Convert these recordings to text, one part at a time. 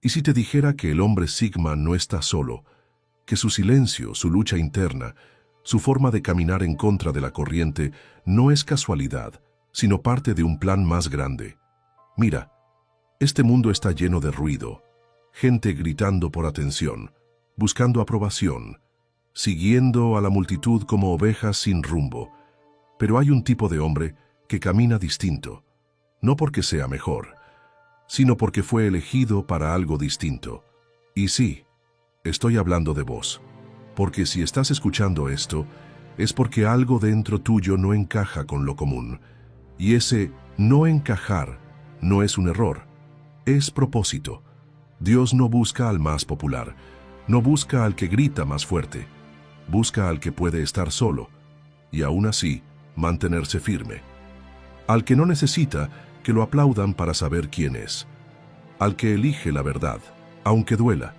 ¿Y si te dijera que el hombre Sigma no está solo, que su silencio, su lucha interna, su forma de caminar en contra de la corriente no es casualidad, sino parte de un plan más grande? Mira, este mundo está lleno de ruido, gente gritando por atención, buscando aprobación, siguiendo a la multitud como ovejas sin rumbo. Pero hay un tipo de hombre que camina distinto, no porque sea mejor, sino porque fue elegido para algo distinto. Y sí, estoy hablando de vos, porque si estás escuchando esto, es porque algo dentro tuyo no encaja con lo común. Y ese no encajar no es un error, es propósito. Dios no busca al más popular, no busca al que grita más fuerte, busca al que puede estar solo, y aún así mantenerse firme. Al que no necesita que lo aplaudan para saber quién es. Al que elige la verdad, aunque duela.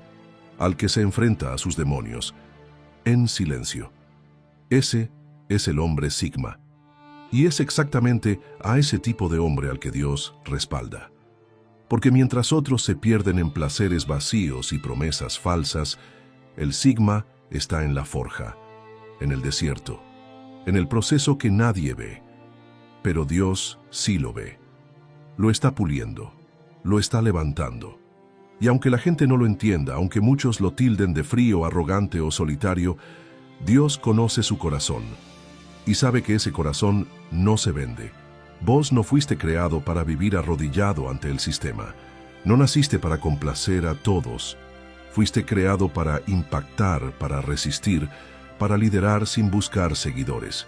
Al que se enfrenta a sus demonios, en silencio. Ese es el hombre Sigma. Y es exactamente a ese tipo de hombre al que Dios respalda. Porque mientras otros se pierden en placeres vacíos y promesas falsas, el Sigma está en la forja, en el desierto, en el proceso que nadie ve. Pero Dios sí lo ve. Lo está puliendo, lo está levantando. Y aunque la gente no lo entienda, aunque muchos lo tilden de frío, arrogante o solitario, Dios conoce su corazón y sabe que ese corazón no se vende. Vos no fuiste creado para vivir arrodillado ante el sistema. No naciste para complacer a todos. Fuiste creado para impactar, para resistir, para liderar sin buscar seguidores.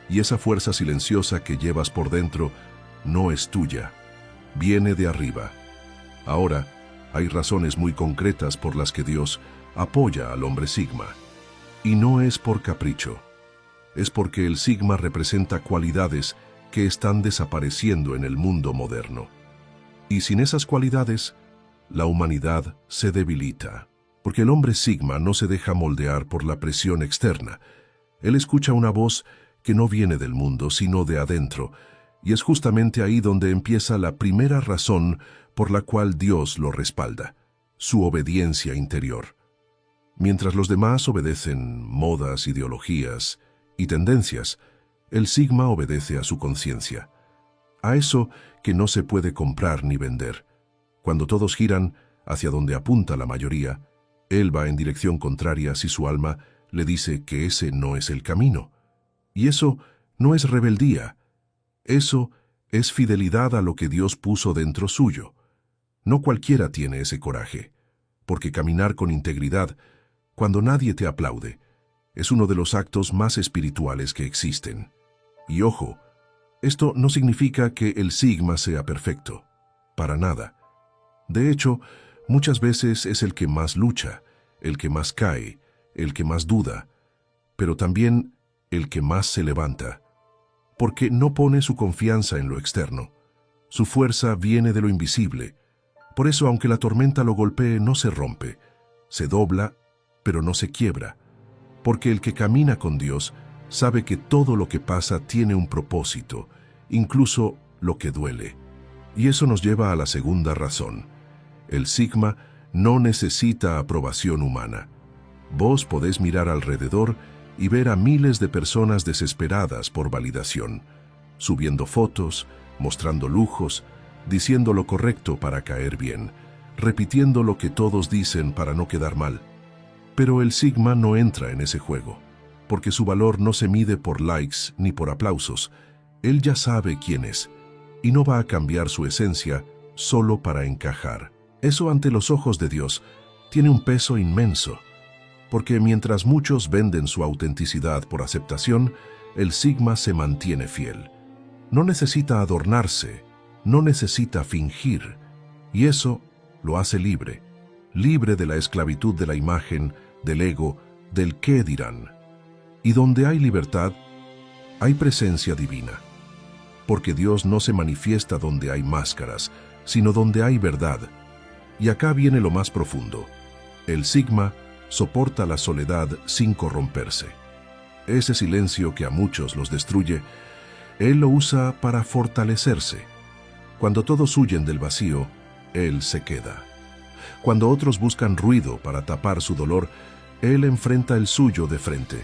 Y esa fuerza silenciosa que llevas por dentro no es tuya. Viene de arriba. Ahora, hay razones muy concretas por las que Dios apoya al hombre Sigma. Y no es por capricho. Es porque el Sigma representa cualidades que están desapareciendo en el mundo moderno. Y sin esas cualidades, la humanidad se debilita. Porque el hombre Sigma no se deja moldear por la presión externa. Él escucha una voz que no viene del mundo, sino de adentro. Y es justamente ahí donde empieza la primera razón por la cual Dios lo respalda: su obediencia interior. Mientras los demás obedecen modas, ideologías y tendencias, el Sigma obedece a su conciencia, a eso que no se puede comprar ni vender. Cuando todos giran hacia donde apunta la mayoría, él va en dirección contraria si su alma le dice que ese no es el camino. Y eso no es rebeldía, eso es fidelidad a lo que Dios puso dentro suyo. No cualquiera tiene ese coraje, porque caminar con integridad, cuando nadie te aplaude, es uno de los actos más espirituales que existen. Y ojo, esto no significa que el Sigma sea perfecto, para nada. De hecho, muchas veces es el que más lucha, el que más cae, el que más duda, pero también el que más se levanta, porque no pone su confianza en lo externo. Su fuerza viene de lo invisible. Por eso, aunque la tormenta lo golpee, no se rompe, se dobla, pero no se quiebra, porque el que camina con Dios sabe que todo lo que pasa tiene un propósito, incluso lo que duele. Y eso nos lleva a la segunda razón. El Sigma no necesita aprobación humana. Vos podés mirar alrededor y ver a miles de personas desesperadas por validación, subiendo fotos, mostrando lujos, diciendo lo correcto para caer bien, repitiendo lo que todos dicen para no quedar mal. Pero el Sigma no entra en ese juego, porque su valor no se mide por likes ni por aplausos. Él ya sabe quién es, y no va a cambiar su esencia solo para encajar. Eso ante los ojos de Dios tiene un peso inmenso, porque mientras muchos venden su autenticidad por aceptación, el Sigma se mantiene fiel. No necesita adornarse, no necesita fingir, y eso lo hace libre, libre de la esclavitud de la imagen, del ego, del qué dirán. Y donde hay libertad, hay presencia divina, porque Dios no se manifiesta donde hay máscaras, sino donde hay verdad. Y acá viene lo más profundo. El Sigma soporta la soledad sin corromperse. Ese silencio que a muchos los destruye, él lo usa para fortalecerse. Cuando todos huyen del vacío, él se queda. Cuando otros buscan ruido para tapar su dolor, él enfrenta el suyo de frente,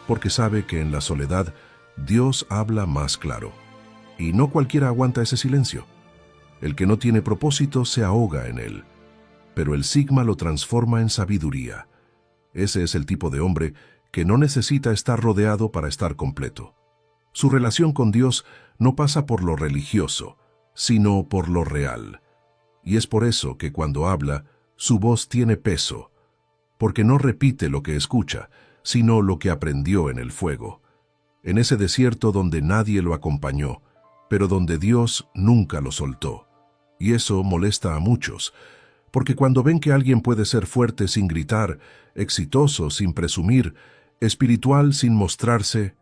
porque sabe que en la soledad Dios habla más claro. Y no cualquiera aguanta ese silencio. El que no tiene propósito se ahoga en él, pero el sigma lo transforma en sabiduría. Ese es el tipo de hombre que no necesita estar rodeado para estar completo. Su relación con Dios no pasa por lo religioso, sino por lo real. Y es por eso que cuando habla, su voz tiene peso, porque no repite lo que escucha, sino lo que aprendió en el fuego, en ese desierto donde nadie lo acompañó, pero donde Dios nunca lo soltó. Y eso molesta a muchos, porque cuando ven que alguien puede ser fuerte sin gritar, exitoso sin presumir, espiritual sin mostrarse,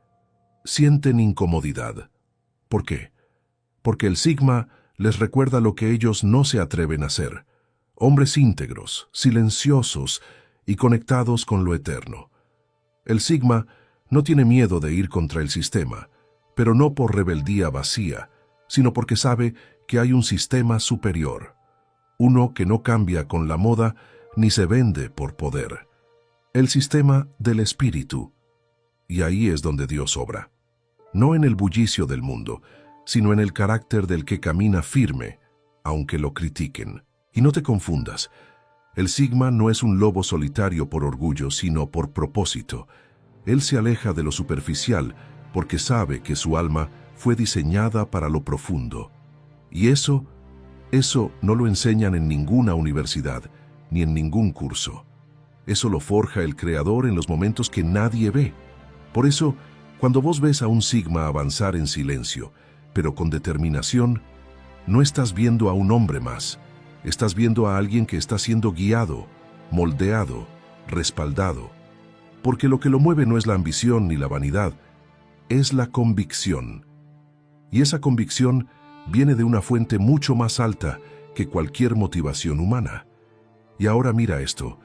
sienten incomodidad. ¿Por qué? Porque el sigma les recuerda lo que ellos no se atreven a hacer. Hombres íntegros, silenciosos y conectados con lo eterno. El sigma no tiene miedo de ir contra el sistema, pero no por rebeldía vacía, sino porque sabe que hay un sistema superior, uno que no cambia con la moda ni se vende por poder. El sistema del espíritu. Y ahí es donde Dios obra. No en el bullicio del mundo, sino en el carácter del que camina firme, aunque lo critiquen. Y no te confundas, el sigma no es un lobo solitario por orgullo, sino por propósito. Él se aleja de lo superficial porque sabe que su alma fue diseñada para lo profundo. Y eso no lo enseñan en ninguna universidad, ni en ningún curso. Eso lo forja el Creador en los momentos que nadie ve. Por eso, cuando vos ves a un sigma avanzar en silencio, pero con determinación, no estás viendo a un hombre más. Estás viendo a alguien que está siendo guiado, moldeado, respaldado. Porque lo que lo mueve no es la ambición ni la vanidad, es la convicción. Y esa convicción viene de una fuente mucho más alta que cualquier motivación humana. Y ahora mira esto.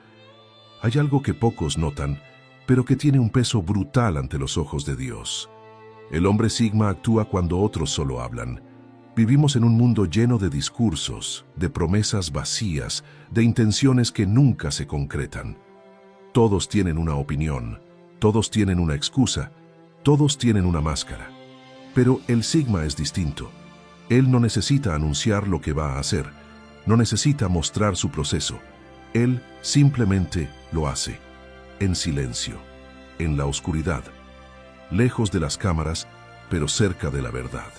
Hay algo que pocos notan, pero que tiene un peso brutal ante los ojos de Dios. El hombre sigma actúa cuando otros solo hablan. Vivimos en un mundo lleno de discursos, de promesas vacías, de intenciones que nunca se concretan. Todos tienen una opinión, todos tienen una excusa, todos tienen una máscara. Pero el sigma es distinto. Él no necesita anunciar lo que va a hacer, no necesita mostrar su proceso. Él simplemente lo hace, en silencio, en la oscuridad, lejos de las cámaras, pero cerca de la verdad.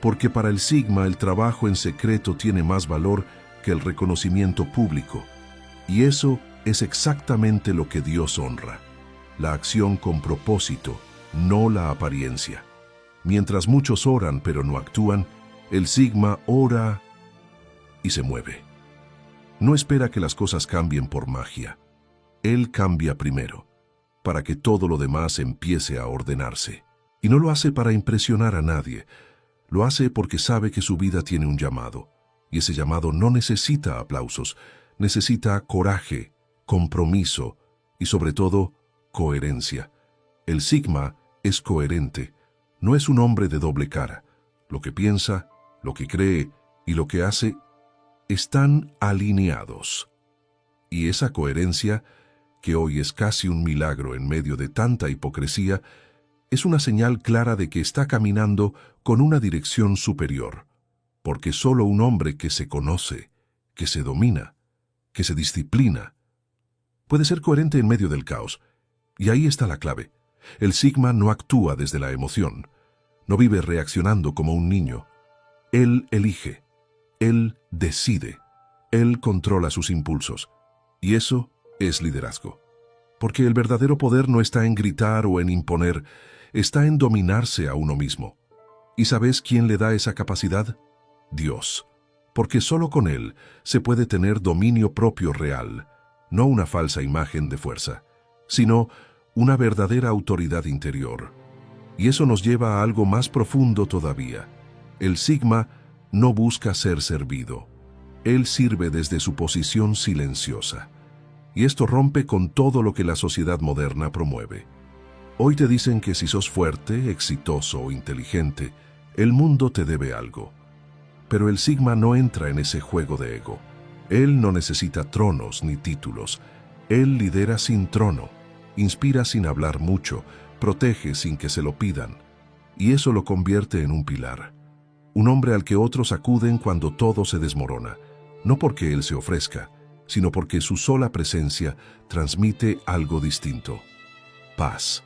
Porque para el sigma el trabajo en secreto tiene más valor que el reconocimiento público. Y eso es exactamente lo que Dios honra. La acción con propósito, no la apariencia. Mientras muchos oran pero no actúan, el sigma ora y se mueve. No espera que las cosas cambien por magia. Él cambia primero, para que todo lo demás empiece a ordenarse. Y no lo hace para impresionar a nadie. Lo hace porque sabe que su vida tiene un llamado. Y ese llamado no necesita aplausos, necesita coraje, compromiso y sobre todo, coherencia. El sigma es coherente. No es un hombre de doble cara. Lo que piensa, lo que cree y lo que hace están alineados. Y esa coherencia, que hoy es casi un milagro en medio de tanta hipocresía, es una señal clara de que está caminando con una dirección superior, porque solo un hombre que se conoce, que se domina, que se disciplina, puede ser coherente en medio del caos. Y ahí está la clave. El sigma no actúa desde la emoción, no vive reaccionando como un niño. Él elige, él decide, él controla sus impulsos. Y eso es liderazgo. Porque el verdadero poder no está en gritar o en imponer, está en dominarse a uno mismo. ¿Y sabes quién le da esa capacidad? Dios. Porque solo con Él se puede tener dominio propio real, no una falsa imagen de fuerza, sino una verdadera autoridad interior. Y eso nos lleva a algo más profundo todavía. El sigma no busca ser servido. Él sirve desde su posición silenciosa. Y esto rompe con todo lo que la sociedad moderna promueve. Hoy te dicen que si sos fuerte, exitoso o inteligente, el mundo te debe algo. Pero el sigma no entra en ese juego de ego. Él no necesita tronos ni títulos. Él lidera sin trono, inspira sin hablar mucho, protege sin que se lo pidan, y eso lo convierte en un pilar. Un hombre al que otros acuden cuando todo se desmorona, no porque él se ofrezca, sino porque su sola presencia transmite algo distinto: paz,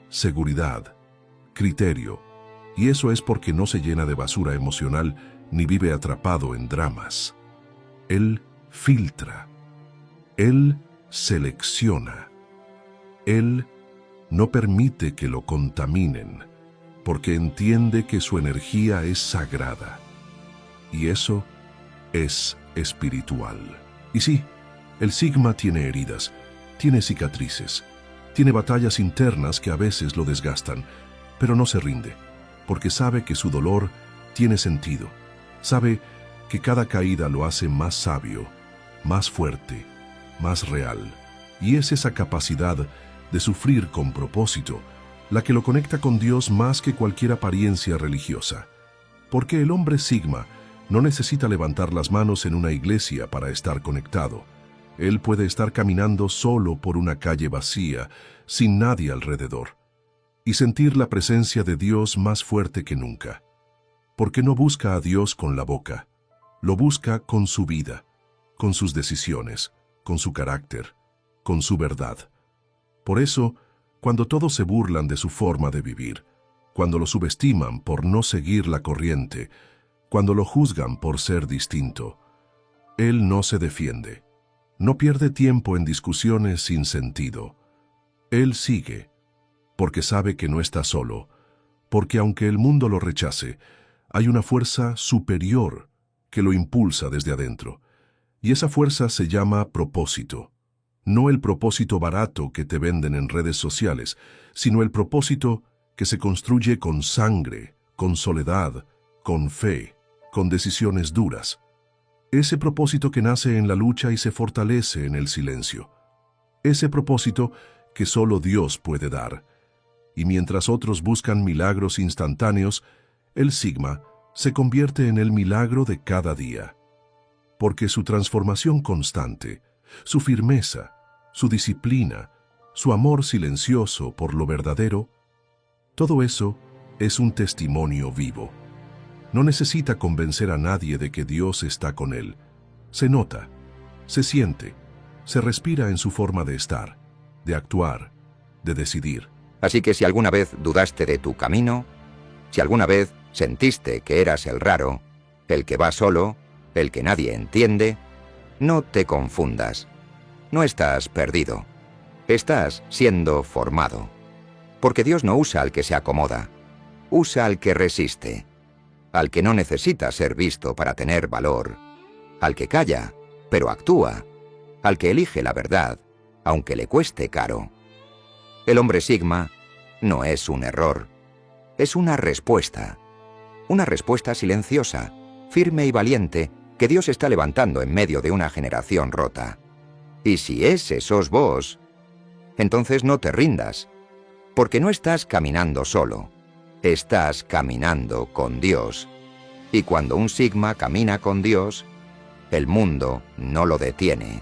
seguridad, criterio, y eso es porque no se llena de basura emocional ni vive atrapado en dramas. Él filtra, él selecciona, él no permite que lo contaminen, porque entiende que su energía es sagrada, y eso es espiritual. Y sí, el Sigma tiene heridas, tiene cicatrices, tiene batallas internas que a veces lo desgastan, pero no se rinde, porque sabe que su dolor tiene sentido, sabe que cada caída lo hace más sabio, más fuerte, más real, y es esa capacidad de sufrir con propósito la que lo conecta con Dios más que cualquier apariencia religiosa. Porque el hombre Sigma no necesita levantar las manos en una iglesia para estar conectado. Él puede estar caminando solo por una calle vacía, sin nadie alrededor, y sentir la presencia de Dios más fuerte que nunca. Porque no busca a Dios con la boca, lo busca con su vida, con sus decisiones, con su carácter, con su verdad. Por eso, cuando todos se burlan de su forma de vivir, cuando lo subestiman por no seguir la corriente, cuando lo juzgan por ser distinto, él no se defiende, no pierde tiempo en discusiones sin sentido. Él sigue, porque sabe que no está solo, porque aunque el mundo lo rechace, hay una fuerza superior que lo impulsa desde adentro, y esa fuerza se llama propósito. No el propósito barato que te venden en redes sociales, sino el propósito que se construye con sangre, con soledad, con fe, con decisiones duras. Ese propósito que nace en la lucha y se fortalece en el silencio. Ese propósito que solo Dios puede dar. Y mientras otros buscan milagros instantáneos, el Sigma se convierte en el milagro de cada día. Porque su transformación constante, su firmeza, su disciplina, su amor silencioso por lo verdadero, todo eso es un testimonio vivo. No necesita convencer a nadie de que Dios está con él. Se nota, se siente, se respira en su forma de estar, de actuar, de decidir. Así que si alguna vez dudaste de tu camino, si alguna vez sentiste que eras el raro, el que va solo, el que nadie entiende, no te confundas. No estás perdido. Estás siendo formado. Porque Dios no usa al que se acomoda, usa al que resiste, al que no necesita ser visto para tener valor, al que calla, pero actúa, al que elige la verdad, aunque le cueste caro. El hombre Sigma no es un error, es una respuesta silenciosa, firme y valiente que Dios está levantando en medio de una generación rota. Y si ese sos vos, entonces no te rindas, porque no estás caminando solo, estás caminando con Dios. Y cuando un Sigma camina con Dios, el mundo no lo detiene.